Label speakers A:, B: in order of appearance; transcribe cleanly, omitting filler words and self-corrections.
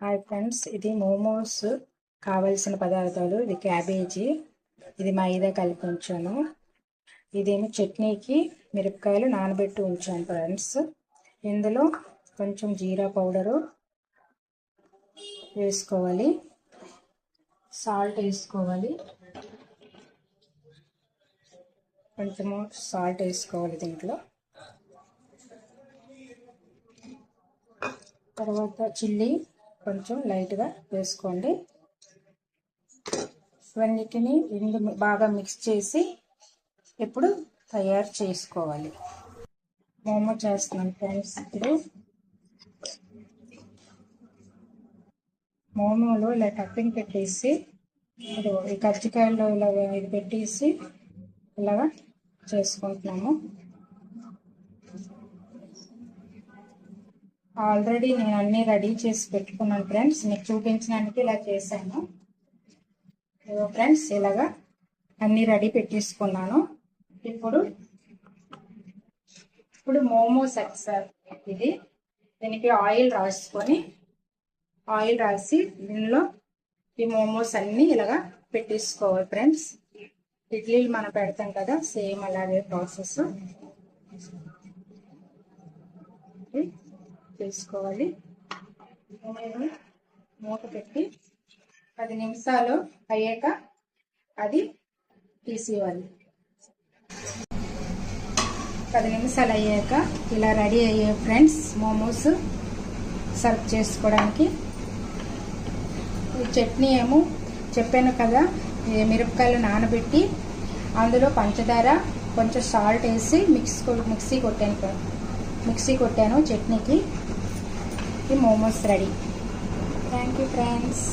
A: Hi friends, ఇది మోమోస్ కావలసిన పదార్థాలు. ఇది క్యాబేజీ, ఇది మైదా కలిపి ఉంచాను. ఇదేమో చట్నీకి మిరపకాయలు నానబెట్టి ఉంచాను ఫ్రెండ్స్. ఇందులో కొంచెం జీరా పౌడరు వేసుకోవాలి, సాల్ట్ వేసుకోవాలి, కొంచెము సాల్ట్ వేసుకోవాలి దీంట్లో. తర్వాత చిల్లీ కొంచెం లైట్గా వేసుకోండి. ఇవన్నిటిని బాగా మిక్స్ చేసి ఇప్పుడు తయారు చేసుకోవాలి. మోమో చేస్తున్నాను ఫ్రెండ్స్. ఇప్పుడు మోమోలో ఇలా టప్పింగ్ పెట్టేసి ఈ కజ్జికాయల్లో ఇలా ఇది పెట్టేసి ఇలాగా చేసుకుంటున్నాము. ఆల్రెడీ నేను అన్నీ రెడీ చేసి పెట్టుకున్నాను ఫ్రెండ్స్. మీకు చూపించడానికి ఇలా చేశాను. ఫ్రెండ్స్ ఇలాగా అన్నీ రెడీ పెట్టేసుకున్నాను. ఇప్పుడు మోమోస్ ఇది దీనికి ఆయిల్ రాసి దీనిలో ఈ మోమోస్ అన్నీ ఇలాగా పెట్టేసుకోవాలి ఫ్రెండ్స్. ఇడ్లీలు మనం పెడతాం కదా, సేమ్ అలాగే ప్రాసెస్ చేసుకోవాలి. మూత పెట్టి 10 నిమిషాలు అయ్యాక అది తీసేయాలి. 10 నిమిషాలు అయ్యాక ఇలా రెడీ అయ్యాయి ఫ్రెండ్స్ మోమోస్ సర్వ్ చేసుకోవడానికి. ఈ చట్నీ ఏమో చెప్పాను కదా, మిరపకాయలు నానబెట్టి అందులో పంచదార కొంచెం సాల్ట్ వేసి మిక్సీ కొట్టాను చట్నీకి. ఈ momos ready. Thank you friends.